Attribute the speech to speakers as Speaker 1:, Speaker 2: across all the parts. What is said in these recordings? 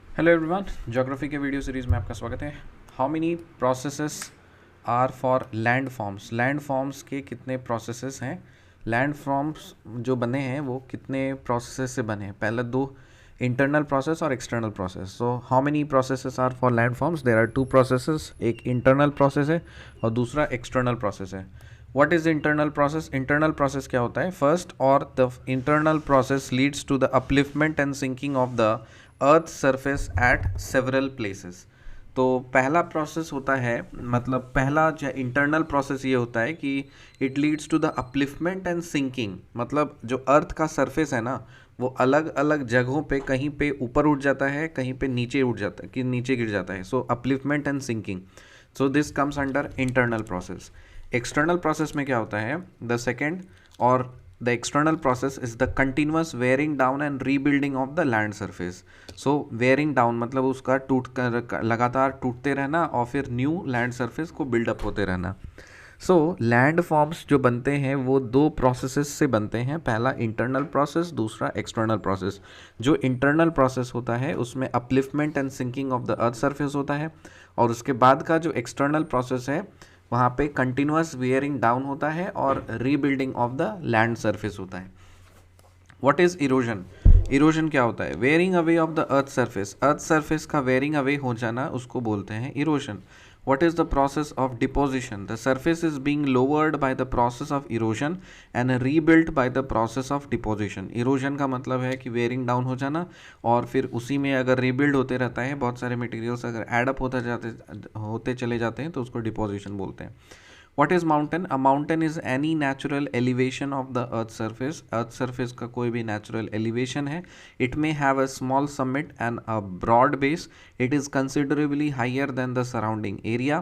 Speaker 1: Hello everyone, geography के video series में आपका स्वागत है। How many processes are for land forms. Land forms के कितने प्रोसेसेस हैं? लैंड फॉर्म्स जो बने हैं वो कितने प्रोसेसेस से बने हैं? पहले दो इंटरनल प्रोसेस और external process. So how many processes are for land forms? There are two processes, एक इंटरनल प्रोसेस है और दूसरा एक्सटर्नल प्रोसेस है। What is internal process? Internal process क्या होता है? फर्स्ट और the internal process leads to the upliftment and sinking of the earth surface at several places. तो पहला प्रोसेस होता है, मतलब पहला जो इंटरनल प्रोसेस ये होता है कि it leads to the upliftment and sinking. मतलब जो अर्थ का सरफेस है ना, वो अलग अलग जगहों पे, कहीं पे ऊपर उठ जाता है, कहीं पे नीचे उठ जाता है, कि नीचे गिर जाता है। So upliftment and sinking, so this comes under internal process. External process में क्या होता है? द सेकेंड और the external process is the continuous wearing down and rebuilding of the land surface. so wearing down मतलब उसका टूट कर लगातार टूटते रहना और फिर न्यू लैंड सरफेस को बिल्डअप होते रहना। सो लैंड फॉर्म्स जो बनते हैं वो दो प्रोसेसेस से बनते हैं, पहला इंटरनल प्रोसेस, दूसरा एक्सटर्नल प्रोसेस। जो इंटरनल प्रोसेस होता है उसमें upliftment and sinking of the earth surface होता है, और उसके बाद का जो एक्सटर्नल प्रोसेस है वहाँ पे कंटिन्यूस वेयरिंग डाउन होता है और rebuilding of the land surface होता है। What is erosion? इरोजन क्या होता है? Wearing away of the earth surface. Earth surface का वेयरिंग अवे हो जाना उसको बोलते हैं erosion. What is the process of deposition? The surface is being lowered by the process of erosion and rebuilt by the process of deposition. Erosion का मतलब है कि वेयरिंग डाउन हो जाना, और फिर उसी में अगर रीबिल्ड होते रहता है, बहुत सारे मटेरियल्स अगर एड अप होते चले जाते हैं तो उसको डिपोजिशन बोलते हैं। What is mountain? A mountain is any natural elevation of the earth surface. Earth surface का कोई भी natural elevation है. It may have a small summit and a broad base. It is considerably higher than the surrounding area,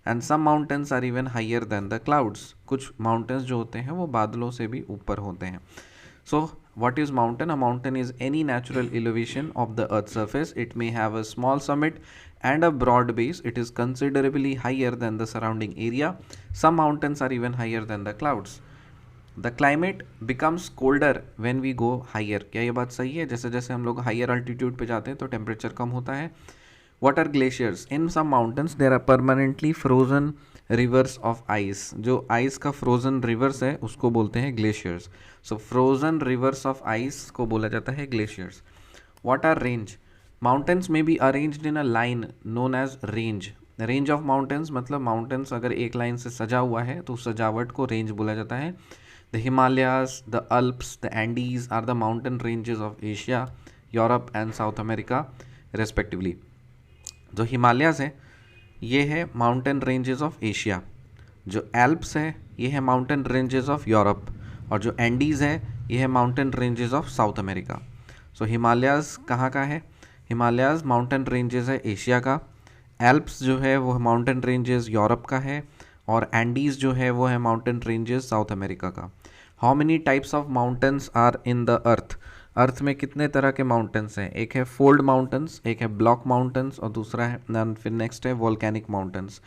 Speaker 1: and some mountains are even higher than the clouds. कुछ mountains जो होते हैं वो बादलों से भी ऊपर होते हैं। So what is mountain? A mountain is any natural elevation of the earth's surface. It may have a small summit and a broad base. It is considerably higher than the surrounding area. Some mountains are even higher than the clouds. The climate becomes colder when we go higher. क्या ये बात सही है? जैसे जैसे हम लोग higher altitude पे जाते हैं तो टेम्परेचर कम होता है। What are glaciers? In some mountains there are permanently frozen rivers of ice. जो आइस का फ्रोजन रिवर्स है उसको बोलते हैं glaciers. So frozen reverse of ice को बोला जाता है glaciers. What are range? Mountains may be arranged in a line known as range. Range of mountains मतलब माउंटेन्स अगर एक लाइन से सजा हुआ है तो उस सजावट को रेंज बोला जाता है। The Himalayas, the Alps, the Andes are the mountain ranges of Asia, Europe and South America respectively. जो हिमालयाज़ है ये है माउंटेन रेंजेस ऑफ एशिया, जो एल्प्स है ये है माउंटेन रेंजेस ऑफ यूरोप, और जो एंडीज़ है ये है mountain ranges of south America. So Himalayas कहाँ का है? हिमालयाज़ माउंटेन रेंजेस है एशिया का, एल्प्स जो है वो माउंटेन रेंजेस यूरोप का है, और एंडीज़ जो है वो है माउंटेन रेंजेस साउथ अमेरिका का। How many types of mountains are in the earth? Earth में कितने तरह के माउंटेन्स हैं? एक है फोल्ड माउंटेन्स, एक है ब्लॉक माउंटेन्स, और दूसरा है फिर नेक्स्ट है वॉल्केनिक माउंटेन्स।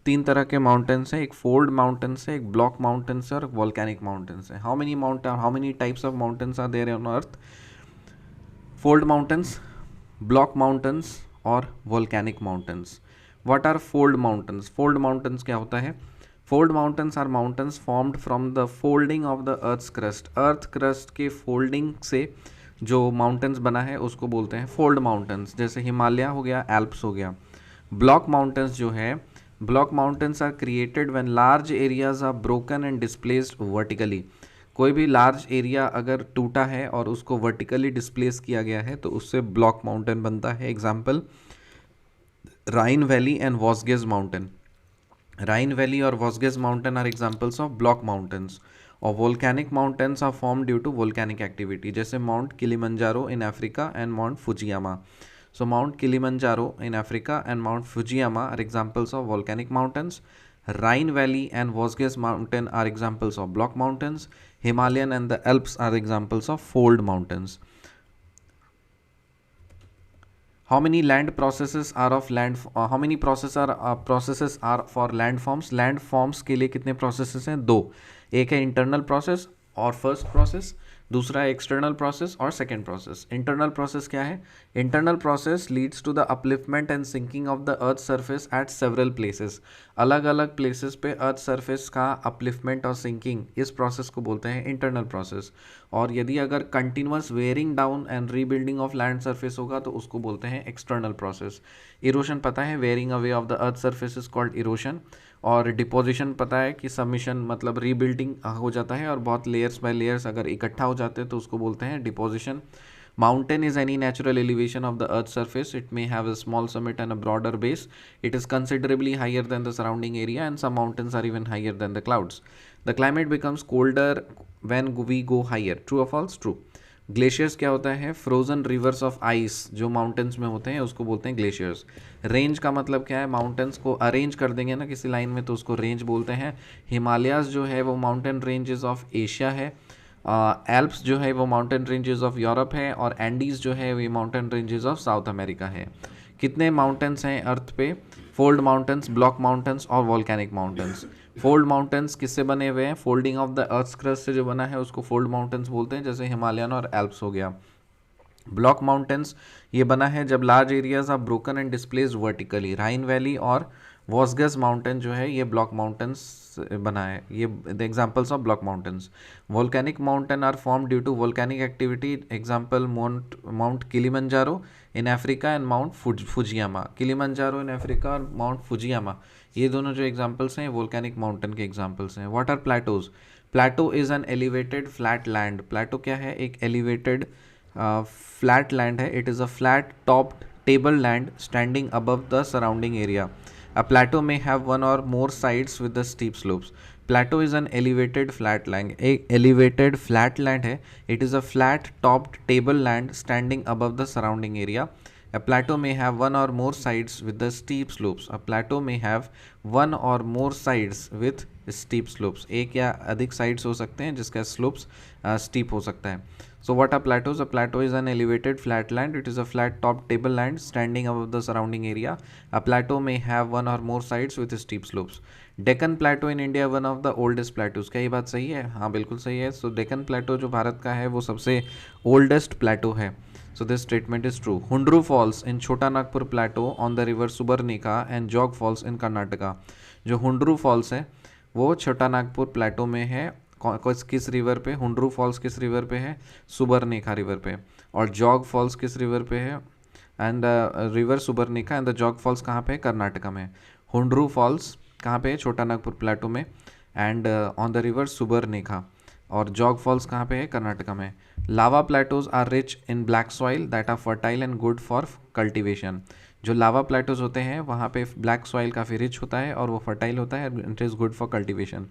Speaker 1: तीन तरह के माउंटेन्स हैं, एक फोल्ड माउंटेन्स है, एक ब्लॉक माउंटेन्स है और वॉल्केनिक माउंटेन्स है। How many types of mountains are there on earth? Fold mountains, block mountains और volcanic mountains. What are fold mountains? Fold mountains क्या होता है? Fold mountains are mountains formed from the folding of the earth crust. Earth crust के folding से जो mountains बना है उसको बोलते हैं फोल्ड माउंटेन्स। जैसे हिमालय हो गया, एल्प्स हो गया। ब्लॉक माउंटेन्स जो है, block mountains are created when large areas are broken and displaced vertically. कोई भी लार्ज एरिया अगर टूटा है और उसको वर्टिकली डिस्प्लेस किया गया है तो उससे ब्लॉक माउंटेन बनता है। एग्जाम्पल, राइन वैली एंड वॉस्गेज माउंटेन। राइन वैली और वॉस्गेज mountain are examples of block mountains. और volcanic mountains are form due to volcanic activity, जैसे mount Kilimanjaro in Africa and mount Fujiyama. So mount Kilimanjaro in Africa and mount Fujiyama are examples of volcanic mountains. Rhine Valley and Vosges Mountain are examples of block mountains. Himalayan and the Alps are examples of fold mountains. How many land processes are of land? How many processes are for land forms? Land forms के लिए कितने processes हैं? दो। एक है internal process और first process, दूसरा है एक्सटर्नल प्रोसेस और सेकेंड प्रोसेस। इंटरनल प्रोसेस क्या है? Internal process leads to the upliftment and sinking of the earth surface at several places. अलग अलग प्लेसेस पे अर्थ सरफेस का अपलिफ्टमेंट और सिंकिंग, इस प्रोसेस को बोलते हैं इंटरनल प्रोसेस। और यदि अगर continuous wearing down and rebuilding of land surface होगा तो उसको बोलते हैं एक्सटर्नल प्रोसेस। इरोशन पता है, wearing away of the earth surface is called erosion. और डिपोजिशन पता है कि सबमिशन मतलब रीबिल्डिंग हो जाता है और बहुत लेयर्स बाय लेयर्स अगर इकट्ठा हो जाते हैं तो उसको बोलते हैं deposition. Mountain is any natural elevation of the earth's surface. It may have a small summit and a broader base. It is considerably higher than the surrounding area, and some mountains are even higher than the clouds. The climate becomes colder when we go higher. True or false? True. Glaciers क्या होता है? Frozen reverse of ice जो mountains में होते हैं उसको बोलते हैं ग्लेशियर्स। रेंज का मतलब क्या है? माउंटेन्स को अरेंज कर देंगे ना किसी लाइन में तो उसको रेंज बोलते हैं। हिमालयाज जो है वो माउंटेन रेंजेस ऑफ एशिया है। एल्प्स जो है वो माउंटेन रेंजेस ऑफ यूरोप है। और एंडीज जो है वो mountain ranges of south America है। कितने माउंटेन्स हैं अर्थ पे? फोल्ड माउंटेन्स, ब्लॉक माउंटेन्स और वॉल्केनिक माउंटेन्स। फोल्ड माउंटेन्स किससे बने हुए हैं? Folding of the earth crust से जो बना है उसको फोल्ड माउंटेन्स बोलते हैं, जैसे हिमालयन और एल्प्स हो गया। ब्लॉक माउंटेन्स ये बना है जब large areas are broken and displaced vertically. Rhine valley और वॉसगस माउंटेन जो है ये ब्लॉक माउंटेन्स बना है। ये the examples of block mountains. Volcanic mountain are form due to volcanic activity. Example mount Kilimanjaro in Africa and mount Fujiyama. Kilimanjaro in Africa और mount Fujiyama, ये दोनों जो एग्जांपल्स हैं वोल्केनिक माउंटेन के examples हैं। What are plateaus? Plateau is an elevated flat land. Plateau क्या है? एक एलिवेटेड फ्लैट लैंड है। It is a flat topped table land standing above the surrounding area. A plateau may have one or more sides with the steep slopes. Plateau is an elevated flat land. एक elevated flat land है. It is a flat topped table land standing above the surrounding area. A plateau may have one or more sides with the steep slopes. A plateau may have one or more sides with steep slopes. एक या अधिक sides हो सकते हैं जिसका slopes steep हो सकता है. So what are plateaus? A plateau is an elevated flat land. It is a flat topped table land standing above the surrounding area. A plateau may have one or more sides with steep slopes. Deccan Plateau in India one of the oldest plateaus. क्या ये बात सही है? हाँ बिल्कुल सही है। So Deccan Plateau जो भारत का है वो सबसे oldest plateau है। So this statement is true. Hundru Falls in Chota Nagpur Plateau on the river Subarnika and Jog Falls in Karnataka. जो हुंड्रू फॉल्स है वो छोटा नागपुर प्लेटो में है। किस रिवर पे? हुंड्रू फॉल्स किस रिवर पे है? सुबरनेखा रिवर पे। और जॉग फॉल्स किस रिवर पे है? And river Subarnarekha and the Jog Falls कहाँ पे है? कर्नाटका में। हुंड्रू फॉल्स कहाँ पे है? छोटा नागपुर प्लेटो में। And on the river Subarnarekha. और जॉग फॉल्स कहाँ पे है? कर्नाटका में। Lava plateaus are rich in black soil that are fertile and good for cultivation. जो लावा प्लेटोज होते हैं वहाँ पे ब्लैक सॉइल काफ़ी रिच होता है और वो फर्टाइल होता है, it is good for cultivation.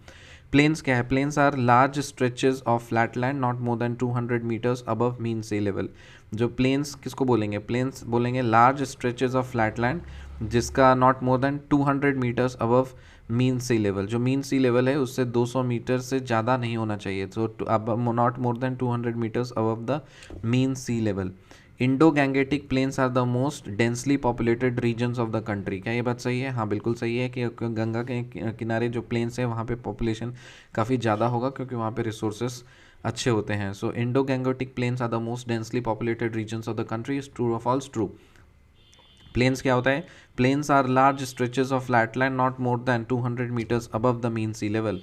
Speaker 1: Plains क्या है? Plains are large stretches of flat land not more than 200 metres above mean sea level. जो प्लेन्स किसको बोलेंगे? प्लेन्स बोलेंगे large stretches of flat land जिसका not more than 200 metres above mean sea level. जो mean sea level है उससे 200 metre से ज़्यादा नहीं होना चाहिए। सो अब not more than 200 metres above the mean sea level. Indo Gangetic plains are the most densely populated regions of the country. क्या ये बात सही है? हाँ बिल्कुल सही है कि गंगा के किनारे जो प्लेन्स है वहाँ पे पॉपुलेशन काफ़ी ज़्यादा होगा क्योंकि वहाँ पे रिसोर्सेज अच्छे होते हैं। So Indo Gangetic plains are the most densely populated regions of the country. Is true और फॉल्स? ट्रू। प्लेन्स क्या होता है? Plains are large stretches of flat land not more than 200 metres above the mean sea level.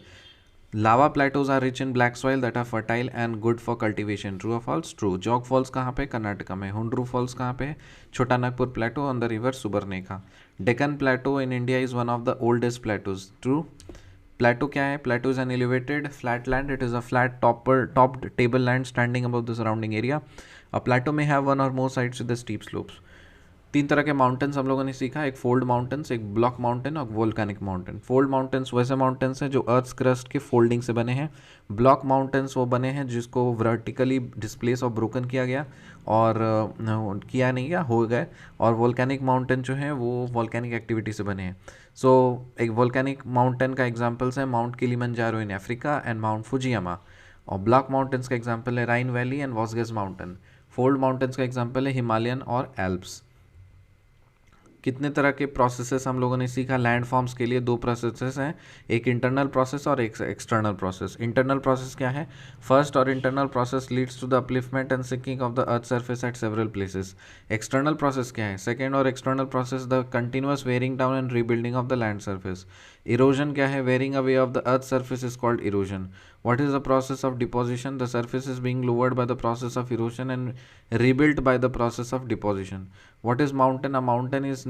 Speaker 1: Lava plateaus are rich in black soil that are fertile and good for cultivation. True और false? True. Jog Falls कहाँ पे? कर्नाटका में। Hundru Falls कहाँ पे? Chota Nagpur plateau on the river Subarnarekha. Deccan plateau in India is one of the oldest plateaus. True. Plateau क्या है? Plateau is an elevated flat land. It is a flat topped table land standing above the surrounding area. A plateau में have one और more sides with the steep slopes. तीन तरह के mountains हम लोगों ने सीखा, एक फोल्ड माउंटेन्स, एक ब्लॉक माउंटेन और वोल्केनिक माउंटेन। फोल्ड माउंटेन्स वैसे माउंटेन्स हैं जो अर्थ क्रस्ट के फोल्डिंग से बने हैं। ब्लॉक माउंटेन्स वो बने हैं जिसको वर्टिकली डिस्प्लेस और ब्रोकन किया गया और किया नहीं गया, हो गए। और वोल्केनिक माउंटेन जो हैं वो वोल्केनिक एक्टिविटी से बने हैं। सो एक वोल्केनिक माउंटेन का एग्जाम्पल्स है mount Kilimanjaro in Africa and mount Fujiyama. और ब्लॉक माउंटेन्स का एग्जाम्पल है राइन वैली एंड वॉसगस माउंटेन। फोल्ड माउंटेन्स का एग्जाम्पल है हिमालयन और एल्प्स। कितने तरह के प्रोसेसेस हम लोगों ने सीखा लैंड फॉर्म्स के लिए? दो प्रोसेसेस हैं, एक इंटरनल प्रोसेस और एक एक्सटर्नल प्रोसेस। इंटरनल प्रोसेस क्या है? फर्स्ट और internal process leads to the upliftment and sinking of the earth surface at several places. External process क्या है? सेकेंड और external process the continuous wearing down and rebuilding of the land surface. Erosion क्या है? Wearing away of the earth surface is called erosion. What is the process of deposition? The surface is being lowered by the process of erosion and rebuilt by the process of deposition. What is mountain? A mountain is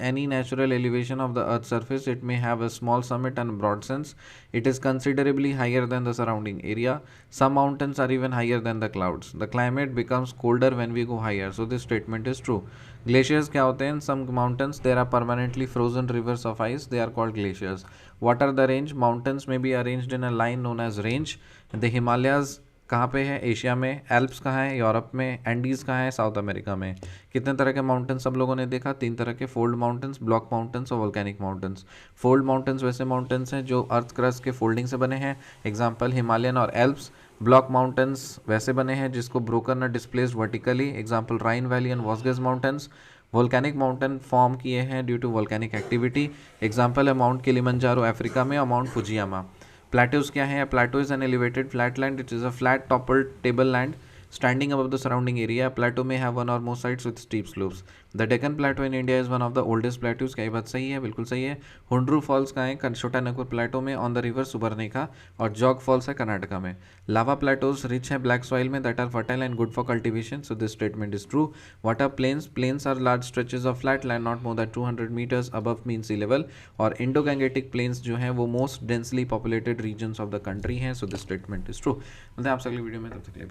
Speaker 1: any natural elevation of the earth's surface. It may have a small summit and broad sense. It is considerably higher than the surrounding area. Some mountains are even higher than the clouds. The climate becomes colder when we go higher. So this statement is true. Glaciers क्या होते हैं? Some mountains there are permanently frozen rivers of ice. They are called glaciers. What are the range? Mountains may be arranged in a line known as range. The Himalayas कहाँ पे है? Asia में। Alps कहाँ है? Europe में। Andes कहाँ है? South America में। कितने तरह के माउंटेन्स सब लोगों ने देखा? 3 तरह के, फोल्ड माउंटेन्स, ब्लॉक माउंटेन्स और वोल्केनिक माउंटेन्स। फोल्ड माउंटेन्स वैसे माउंटेन्स हैं जो अर्थ क्रस्ट के फोल्डिंग से बने हैं, एग्जाम्पल हिमालयन और एल्प्स। ब्लॉक माउंटेन्स वैसे बने हैं जिसको ब्रोकन और displaced vertically, example Rhine valley and वॉस्गेस माउंटेन्स। वोल्केनिक माउंटेन फॉर्म किए हैं due to volcanic activity, example है माउंट किलिमंजारो अफ्रीका में और माउंट फुजियामा। प्लेटोज क्या है? Plateau is an elevated flat land, it is a flat topped table land standing above the surrounding area. A plateau may have one or more sides with steep slopes. The Deccan Plateau in India is one of the oldest plateaus. क्या ये बात सही है? बिल्कुल सही है। Hundru Falls कहाँ है? छोटा नागपुर प्लेटो में ऑन द रिवर सुबर्णिका। और जॉग फॉल्स है कर्नाटका में। लावा प्लेटोज रिच है ब्लैक सॉइल में that are fertile and good for cultivation, so this statement is true. What are plains? Plains are large stretches of flat land not more than 200 metres above mean sea level. और Indo Gangetic plains जो हैं वो most densely populated regions of the country हैं, so this statement is true. मतलब आपसे अगली video में, तब तक के लिए